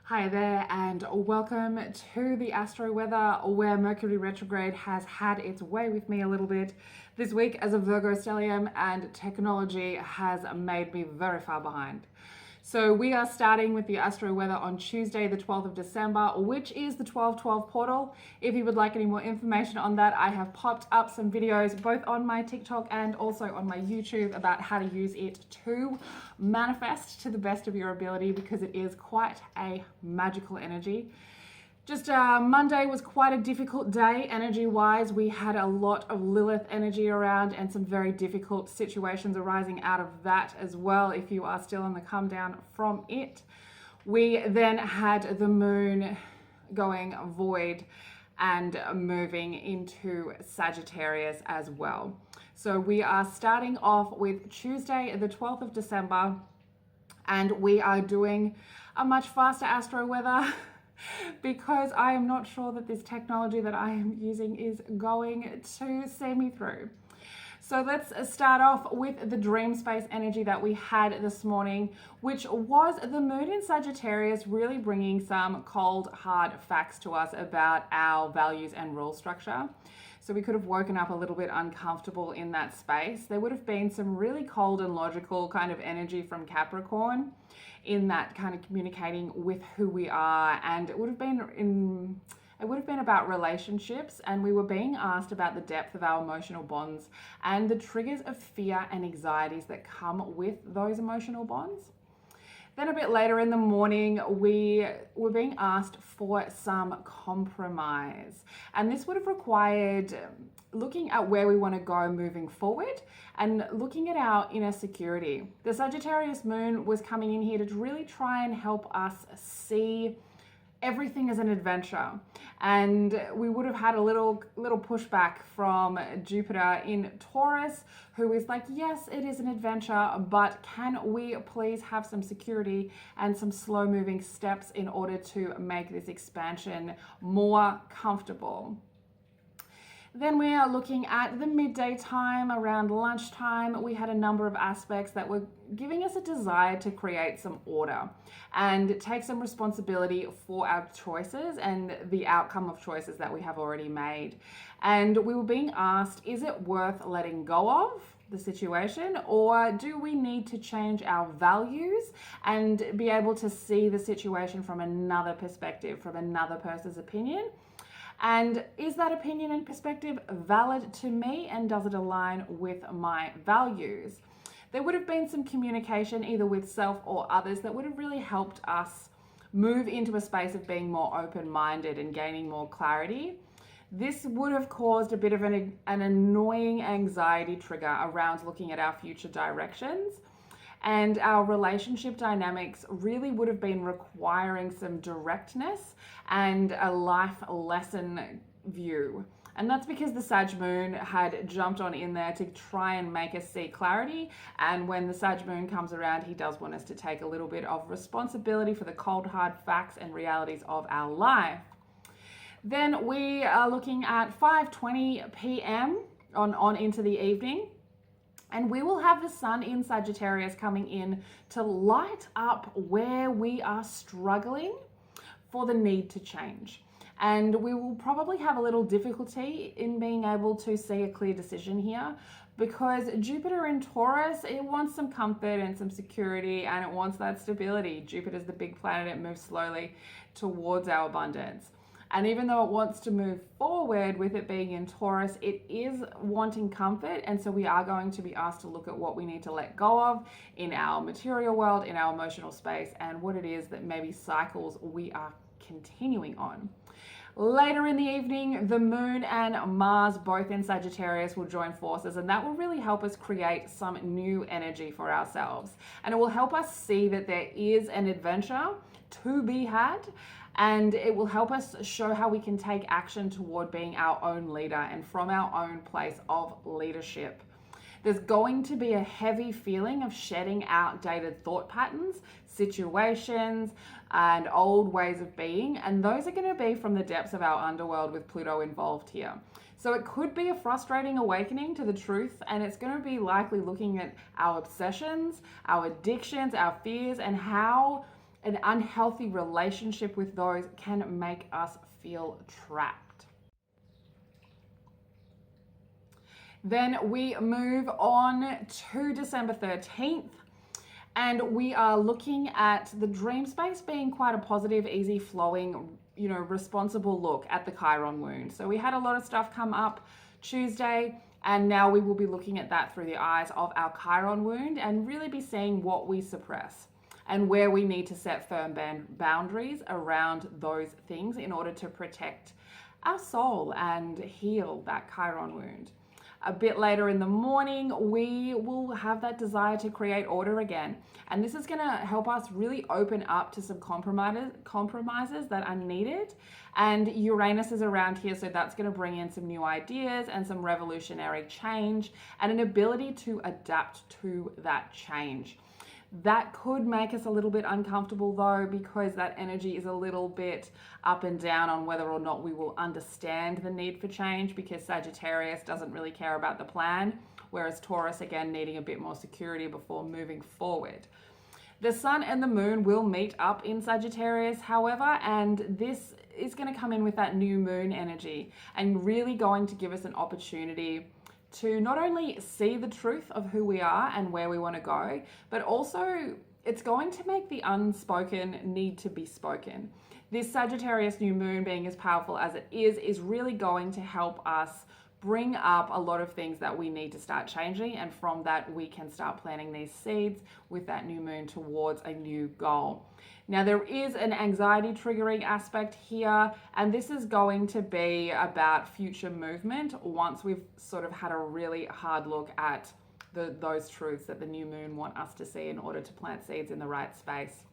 Hi there, and welcome to the Astro Weather, where Mercury retrograde has had its way with me a little bit this week as a Virgo stellium, and technology has made me very far behind. So we are starting with the Astro Weather on Tuesday, the 12th of December, which is the 12/12 portal. If you would like any more information on that, I have popped up some videos both on my TikTok and also on my YouTube about how to use it to manifest to the best of your ability, because it is quite a magical energy. Just Monday was quite a difficult day energy-wise. We had a lot of Lilith energy around and some very difficult situations arising out of that as well, if you are still on the come down from it. We then had the moon going void and moving into Sagittarius as well. So we are starting off with Tuesday, the 12th of December, and we are doing a much faster astro weather because I am not sure that this technology that I am using is going to see me through. So let's start off with the dream space energy that we had this morning, which was the moon in Sagittarius, really bringing some cold, hard facts to us about our values and rule structure. So we could have woken up a little bit uncomfortable in that space. There would have been some really cold and logical kind of energy from Capricorn in that kind of communicating with who we are, and it would have been about relationships, and we were being asked about the depth of our emotional bonds and the triggers of fear and anxieties that come with those emotional bonds. Then a bit later in the morning, we were being asked for some compromise. And this would have required looking at where we want to go moving forward and looking at our inner security. The Sagittarius moon was coming in here to really try and help us see everything as an adventure, and we would have had a little pushback from Jupiter in Taurus, who is like, yes, it is an adventure, but can we please have some security and some slow moving steps in order to make this expansion more comfortable. Then we are looking at the midday time, around lunchtime. We had a number of aspects that were giving us a desire to create some order and take some responsibility for our choices and the outcome of choices that we have already made. And we were being asked, is it worth letting go of the situation, or do we need to change our values and be able to see the situation from another perspective, from another person's opinion? And is that opinion and perspective valid to me, and does it align with my values? There would have been some communication either with self or others that would have really helped us move into a space of being more open-minded and gaining more clarity. This would have caused a bit of an annoying anxiety trigger around looking at our future directions. And our relationship dynamics really would have been requiring some directness and a life lesson view. And that's because the Sag moon had jumped on in there to try and make us see clarity. And when the Sag moon comes around, he does want us to take a little bit of responsibility for the cold, hard facts and realities of our life. Then we are looking at 5:20 p.m. on into the evening. And we will have the sun in Sagittarius coming in to light up where we are struggling for the need to change. And we will probably have a little difficulty in being able to see a clear decision here, because Jupiter in Taurus, it wants some comfort and some security, and it wants that stability. Jupiter's the big planet, it moves slowly towards our abundance. And even though it wants to move forward with it being in Taurus, it is wanting comfort. And so we are going to be asked to look at what we need to let go of in our material world, in our emotional space, and what it is that maybe cycles we are continuing on. Later in the evening, the moon and Mars, both in Sagittarius, will join forces, and that will really help us create some new energy for ourselves. And it will help us see that there is an adventure to be had, and it will help us show how we can take action toward being our own leader and from our own place of leadership. There's going to be a heavy feeling of shedding outdated thought patterns, situations, and old ways of being, and those are going to be from the depths of our underworld with Pluto involved here. So it could be a frustrating awakening to the truth, and it's going to be likely looking at our obsessions, our addictions, our fears, and how an unhealthy relationship with those can make us feel trapped. Then we move on to December 13th. And we are looking at the dream space being quite a positive, easy flowing, responsible look at the Chiron wound. So we had a lot of stuff come up Tuesday, and now we will be looking at that through the eyes of our Chiron wound and really be seeing what we suppress and where we need to set firm boundaries around those things in order to protect our soul and heal that Chiron wound. A bit later in the morning, we will have that desire to create order again. And this is going to help us really open up to some compromises that are needed. And Uranus is around here, so that's going to bring in some new ideas and some revolutionary change and an ability to adapt to that change. That could make us a little bit uncomfortable though, because that energy is a little bit up and down on whether or not we will understand the need for change, because Sagittarius doesn't really care about the plan, whereas Taurus, again, needing a bit more security before moving forward. The sun and the moon will meet up in Sagittarius, however, and this is going to come in with that new moon energy and really going to give us an opportunity to not only see the truth of who we are and where we want to go, but also it's going to make the unspoken need to be spoken. This Sagittarius New Moon, being as powerful as it is really going to help us bring up a lot of things that we need to start changing, and from that we can start planting these seeds with that new moon towards a new goal. Now, there is an anxiety triggering aspect here, and this is going to be about future movement once we've sort of had a really hard look at those truths that the new moon want us to see in order to plant seeds in the right space.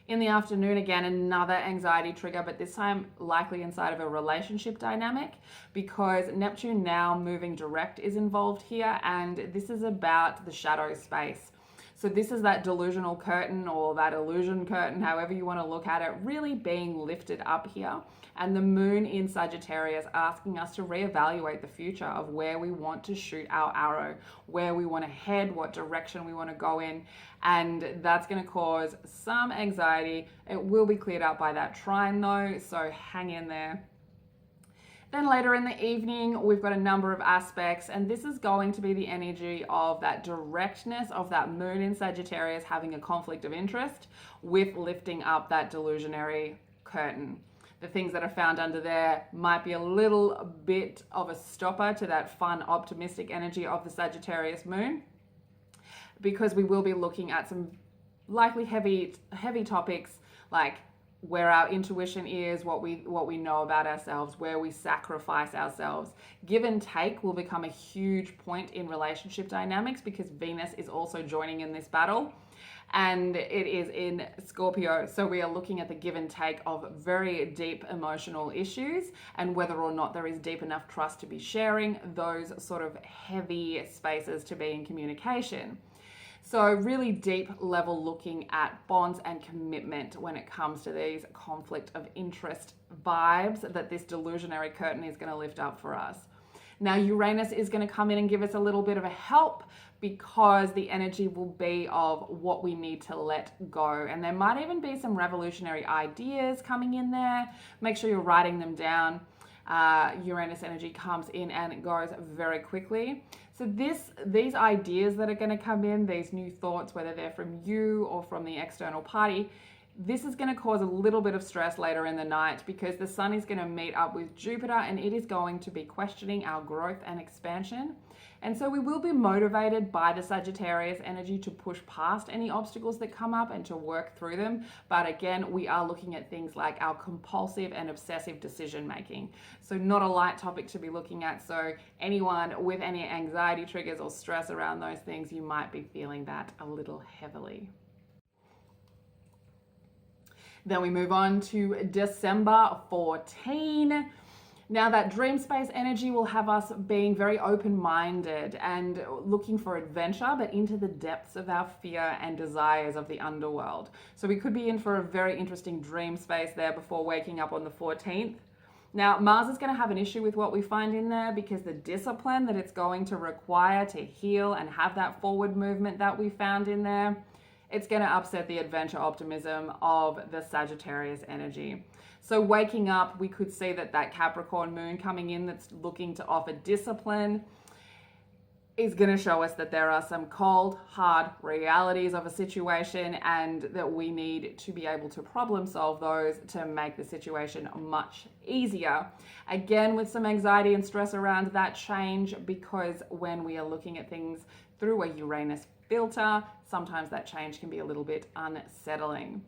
In the afternoon, again, another anxiety trigger, but this time likely inside of a relationship dynamic, because Neptune now moving direct is involved here, and this is about the shadow space. So this is that delusional curtain, or that illusion curtain, however you want to look at it, really being lifted up here. And the moon in Sagittarius asking us to reevaluate the future of where we want to shoot our arrow, where we want to head, what direction we want to go in. And that's going to cause some anxiety. It will be cleared up by that trine though, so hang in there. Then later in the evening, we've got a number of aspects, and this is going to be the energy of that directness of that moon in Sagittarius having a conflict of interest with lifting up that delusionary curtain. The things that are found under there might be a little bit of a stopper to that fun, optimistic energy of the Sagittarius moon, because we will be looking at some likely heavy topics like where our intuition is, what we know about ourselves, where we sacrifice ourselves. Give and take will become a huge point in relationship dynamics, because Venus is also joining in this battle, and it is in Scorpio. So we are looking at the give and take of very deep emotional issues and whether or not there is deep enough trust to be sharing those sort of heavy spaces to be in communication. So really deep level looking at bonds and commitment when it comes to these conflict of interest vibes that this delusionary curtain is going to lift up for us. Now, Uranus is going to come in and give us a little bit of a help, because the energy will be of what we need to let go. And there might even be some revolutionary ideas coming in there. Make sure you're writing them down. Uranus energy comes in and it goes very quickly. So these ideas that are going to come in, these new thoughts, whether they're from you or from the external party, this is going to cause a little bit of stress later in the night, because the sun is going to meet up with Jupiter and it is going to be questioning our growth and expansion. And so we will be motivated by the Sagittarius energy to push past any obstacles that come up and to work through them. But again, we are looking at things like our compulsive and obsessive decision making. So not a light topic to be looking at. So anyone with any anxiety triggers or stress around those things, you might be feeling that a little heavily. Then we move on to December 14. Now that dream space energy will have us being very open-minded and looking for adventure, but into the depths of our fear and desires of the underworld. So we could be in for a very interesting dream space there before waking up on the 14th. Now, Mars is going to have an issue with what we find in there, because the discipline that it's going to require to heal and have that forward movement that we found in there, it's going to upset the adventure optimism of the Sagittarius energy. So waking up, we could see that Capricorn moon coming in that's looking to offer discipline is going to show us that there are some cold, hard realities of a situation and that we need to be able to problem solve those to make the situation much easier. Again, with some anxiety and stress around that change, because when we are looking at things through a Uranus filter, sometimes that change can be a little bit unsettling.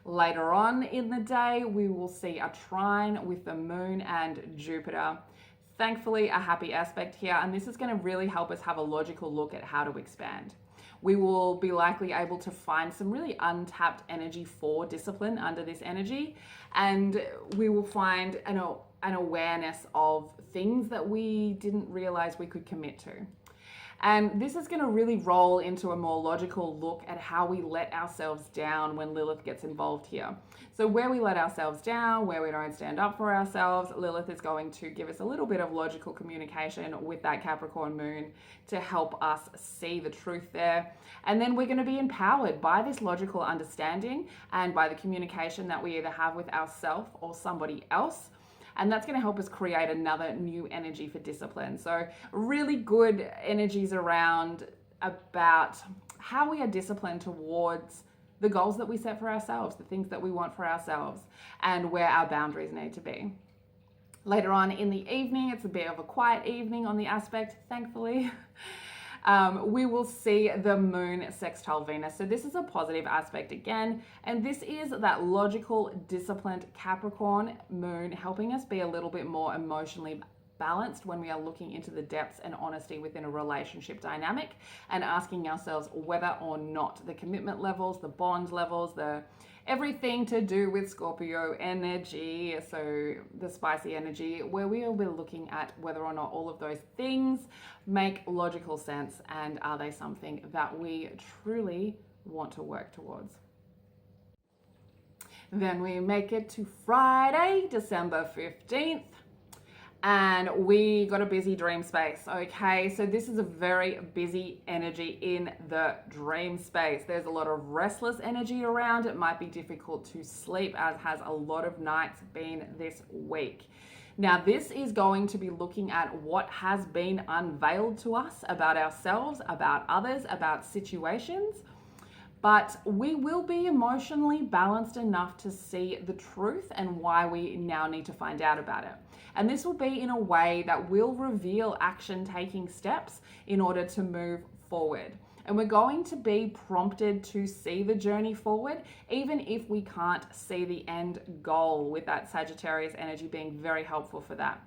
Later on in the day, we will see a trine with the moon and Jupiter. Thankfully, a happy aspect here, and this is going to really help us have a logical look at how to expand. We will be likely able to find some really untapped energy for discipline under this energy, and we will find an awareness of things that we didn't realize we could commit to. And this is going to really roll into a more logical look at how we let ourselves down when Lilith gets involved here. So where we let ourselves down, where we don't stand up for ourselves, Lilith is going to give us a little bit of logical communication with that Capricorn moon to help us see the truth there. And then we're going to be empowered by this logical understanding and by the communication that we either have with ourselves or somebody else. And that's going to help us create another new energy for discipline. So really good energies around about how we are disciplined towards the goals that we set for ourselves, the things that we want for ourselves, and where our boundaries need to be. Later on in the evening, it's a bit of a quiet evening on the aspect, thankfully. We will see the moon sextile Venus. So this is a positive aspect again, and this is that logical, disciplined Capricorn moon helping us be a little bit more emotionally balanced when we are looking into the depths and honesty within a relationship dynamic and asking ourselves whether or not the commitment levels, the bond levels, everything to do with Scorpio energy, so the spicy energy, where we will be looking at whether or not all of those things make logical sense and are they something that we truly want to work towards. Then we make it to Friday, December 15th. And we got a busy dream space, okay? So this is a very busy energy in the dream space. There's a lot of restless energy around. It might be difficult to sleep, as has a lot of nights been this week. Now, this is going to be looking at what has been unveiled to us about ourselves, about others, about situations. But we will be emotionally balanced enough to see the truth and why we now need to find out about it. And this will be in a way that will reveal action-taking steps in order to move forward. And we're going to be prompted to see the journey forward, even if we can't see the end goal, with that Sagittarius energy being very helpful for that.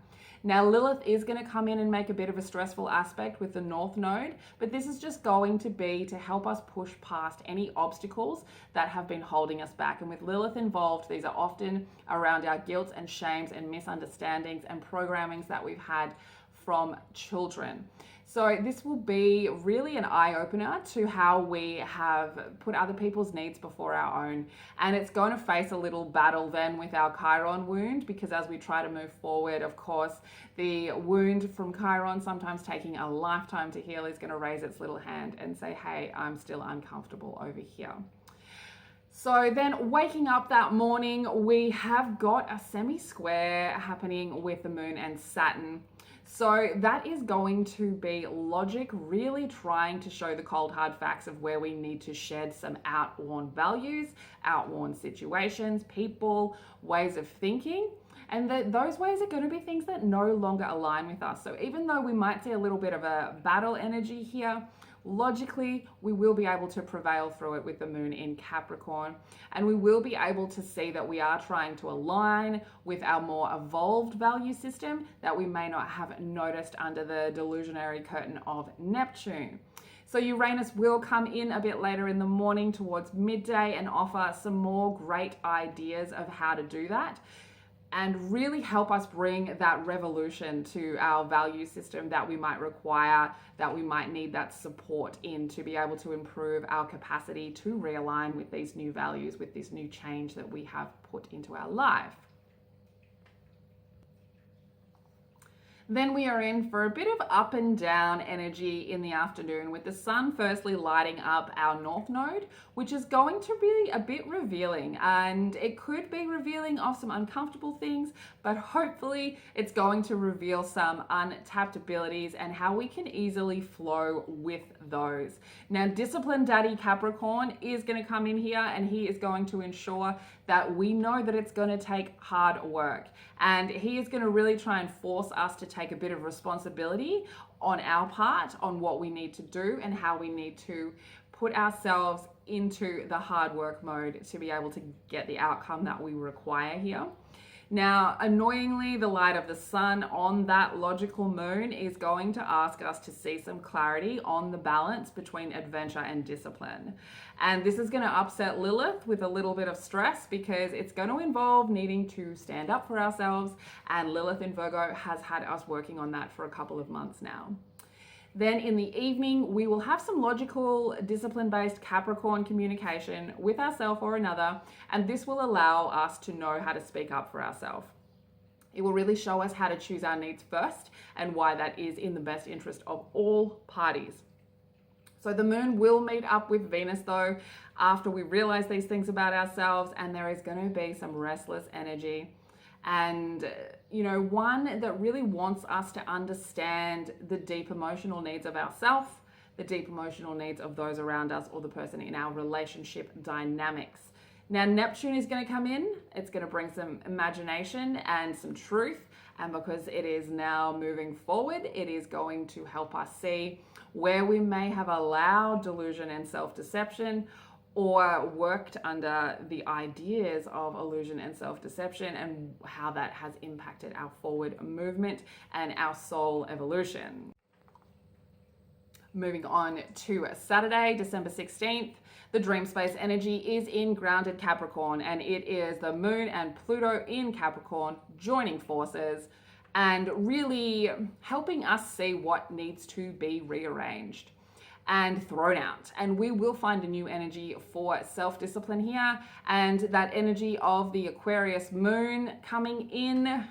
Now, Lilith is going to come in and make a bit of a stressful aspect with the North Node, but this is just going to be to help us push past any obstacles that have been holding us back. And with Lilith involved, these are often around our guilt and shames and misunderstandings and programmings that we've had from children. So this will be really an eye-opener to how we have put other people's needs before our own. And it's going to face a little battle then with our Chiron wound, because as we try to move forward, of course, the wound from Chiron, sometimes taking a lifetime to heal, is going to raise its little hand and say, hey, I'm still uncomfortable over here. So then waking up that morning, we have got a semi-square happening with the moon and Saturn. So that is going to be logic really trying to show the cold hard facts of where we need to shed some outworn values, outworn situations, people, ways of thinking. And those ways are going to be things that no longer align with us. So even though we might see a little bit of a battle energy here, logically, we will be able to prevail through it with the moon in Capricorn, and we will be able to see that we are trying to align with our more evolved value system that we may not have noticed under the delusionary curtain of Neptune. So Uranus will come in a bit later in the morning towards midday and offer some more great ideas of how to do that, and really help us bring that revolution to our value system that we might require, that we might need that support in to be able to improve our capacity to realign with these new values, with this new change that we have put into our life. Then we are in for a bit of up and down energy in the afternoon, with the sun firstly lighting up our north node, which is going to be a bit revealing, and it could be revealing of some uncomfortable things, but hopefully it's going to reveal some untapped abilities and how we can easily flow with those. Now, Discipline Daddy Capricorn is going to come in here, and he is going to ensure that we know that it's going to take hard work, and he is going to really try and force us to take a bit of responsibility on our part on what we need to do and how we need to put ourselves into the hard work mode to be able to get the outcome that we require here. Now, annoyingly, the light of the sun on that logical moon is going to ask us to see some clarity on the balance between adventure and discipline. And this is going to upset Lilith with a little bit of stress, because it's going to involve needing to stand up for ourselves. And Lilith in Virgo has had us working on that for a couple of months now. Then in the evening, we will have some logical, discipline-based Capricorn communication with ourselves or another, and this will allow us to know how to speak up for ourselves. It will really show us how to choose our needs first and why that is in the best interest of all parties. So the moon will meet up with Venus though after we realize these things about ourselves, and there is going to be some restless energy. And, one that really wants us to understand the deep emotional needs of ourselves, the deep emotional needs of those around us, or the person in our relationship dynamics. Now, Neptune is going to come in. It's going to bring some imagination and some truth. And because it is now moving forward, it is going to help us see where we may have allowed delusion and self-deception, or worked under the ideas of illusion and self-deception, and how that has impacted our forward movement and our soul evolution. Moving on to Saturday, December 16th, the dream space energy is in grounded Capricorn, and it is the moon and Pluto in Capricorn joining forces and really helping us see what needs to be rearranged and thrown out. And we will find a new energy for self-discipline here, and that energy of the Aquarius moon coming in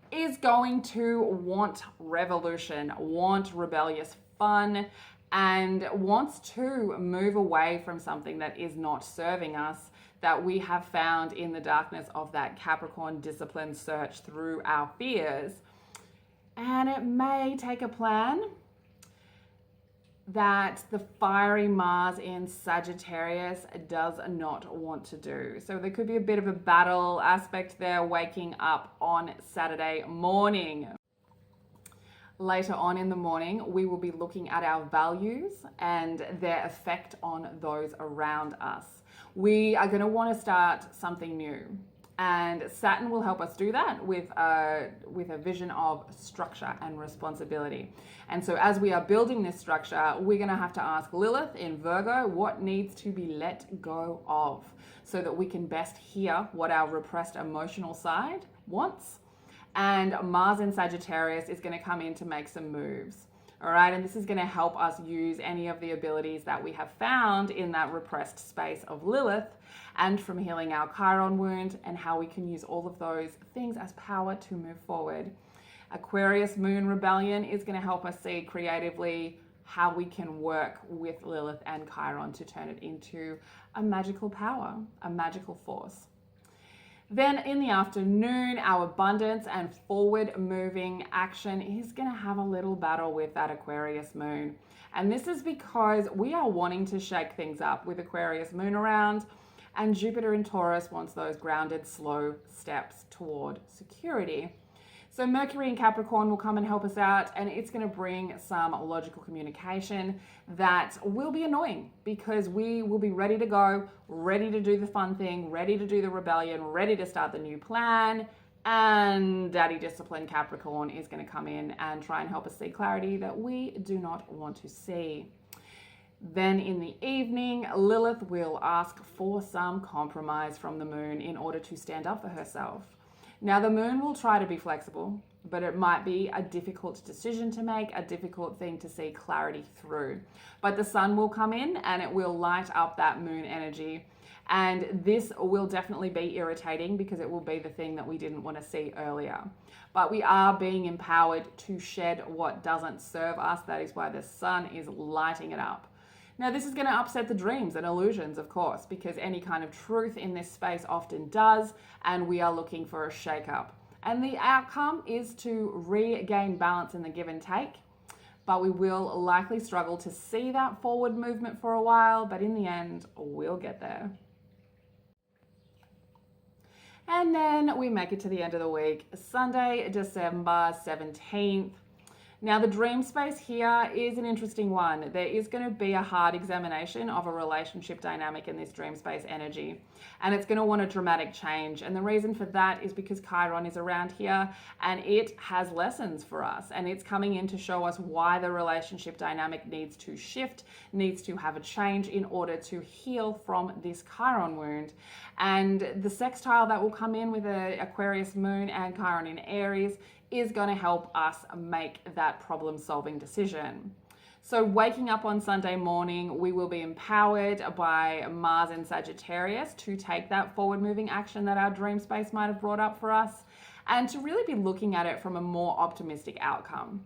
is going to want revolution, want rebellious fun, and wants to move away from something that is not serving us, that we have found in the darkness of that Capricorn discipline search through our fears. And it may take a plan that the fiery Mars in Sagittarius does not want to do. So there could be a bit of a battle aspect there waking up on Saturday morning. Later on in the morning, we will be looking at our values and their effect on those around us. We are going to want to start something new. And Saturn will help us do that with a vision of structure and responsibility. And so as we are building this structure, we're going to have to ask Lilith in Virgo what needs to be let go of, so that we can best hear what our repressed emotional side wants. And Mars in Sagittarius is going to come in to make some moves. All right, and this is going to help us use any of the abilities that we have found in that repressed space of Lilith, and from healing our Chiron wound, and how we can use all of those things as power to move forward. Aquarius moon rebellion is going to help us see creatively how we can work with Lilith and Chiron to turn it into a magical power, a magical force. Then in the afternoon, our abundance and forward moving action is going to have a little battle with that Aquarius moon. And this is because we are wanting to shake things up with Aquarius moon around, and Jupiter in Taurus wants those grounded, slow steps toward security. So Mercury in Capricorn will come and help us out, and it's going to bring some logical communication that will be annoying, because we will be ready to go, ready to do the fun thing, ready to do the rebellion, ready to start the new plan. And Daddy Discipline Capricorn is going to come in and try and help us see clarity that we do not want to see. Then in the evening, Lilith will ask for some compromise from the moon in order to stand up for herself. Now, the moon will try to be flexible, but it might be a difficult decision to make, a difficult thing to see clarity through. But the sun will come in and it will light up that moon energy. And this will definitely be irritating because it will be the thing that we didn't want to see earlier. But we are being empowered to shed what doesn't serve us. That is why the sun is lighting it up. Now, this is going to upset the dreams and illusions, of course, because any kind of truth in this space often does, and we are looking for a shake-up. And the outcome is to regain balance in the give and take, but we will likely struggle to see that forward movement for a while, but in the end, we'll get there. And then we make it to the end of the week, Sunday, December 17th. Now, the dream space here is an interesting one. There is going to be a hard examination of a relationship dynamic in this dream space energy, and it's going to want a dramatic change. And the reason for that is because Chiron is around here and it has lessons for us, and it's coming in to show us why the relationship dynamic needs to shift, needs to have a change in order to heal from this Chiron wound. And the sextile that will come in with the Aquarius moon and Chiron in Aries is going to help us make that problem-solving decision. So waking up on Sunday morning, we will be empowered by Mars in Sagittarius to take that forward-moving action that our dream space might have brought up for us, and to really be looking at it from a more optimistic outcome.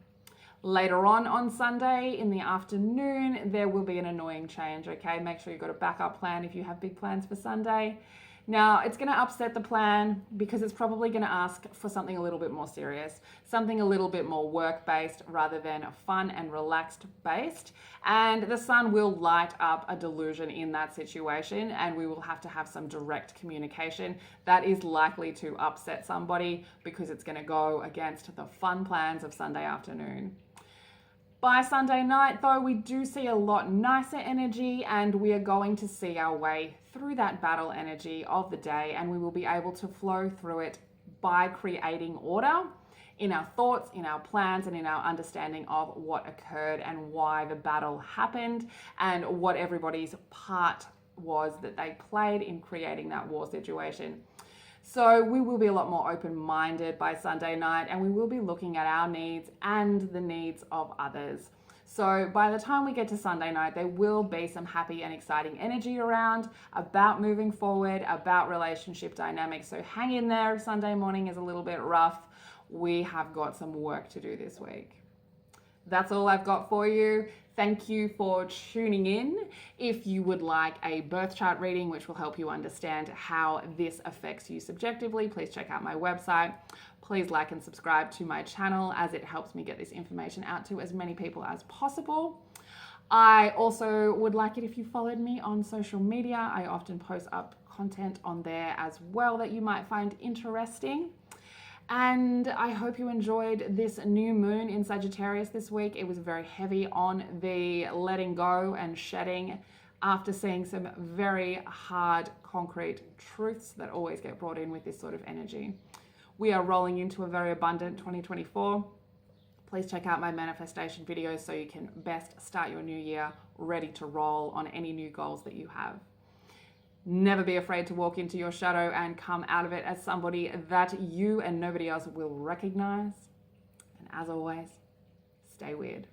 Later on Sunday in the afternoon, there will be an annoying change, okay? Make sure you've got a backup plan if you have big plans for Sunday. Now, it's going to upset the plan because it's probably going to ask for something a little bit more serious, something a little bit more work-based rather than fun and relaxed-based. And the sun will light up a delusion in that situation, and we will have to have some direct communication that is likely to upset somebody because it's going to go against the fun plans of Sunday afternoon. By Sunday night, though, we do see a lot nicer energy, and we are going to see our way through that battle energy of the day, and we will be able to flow through it by creating order in our thoughts, in our plans, and in our understanding of what occurred and why the battle happened and what everybody's part was that they played in creating that war situation. So we will be a lot more open-minded by Sunday night, and we will be looking at our needs and the needs of others. So by the time we get to Sunday night, there will be some happy and exciting energy around about moving forward, about relationship dynamics. So hang in there if Sunday morning is a little bit rough. We have got some work to do this week. That's all I've got for you. Thank you for tuning in. If you would like a birth chart reading, which will help you understand how this affects you subjectively, please check out my website. Please like and subscribe to my channel, as it helps me get this information out to as many people as possible. I also would like it if you followed me on social media. I often post up content on there as well that you might find interesting. And I hope you enjoyed this new moon in Sagittarius this week. It was very heavy on the letting go and shedding after seeing some very hard, concrete truths that always get brought in with this sort of energy. We are rolling into a very abundant 2024. Please check out my manifestation videos so you can best start your new year ready to roll on any new goals that you have. Never be afraid to walk into your shadow and come out of it as somebody that you and nobody else will recognize. And as always, stay weird.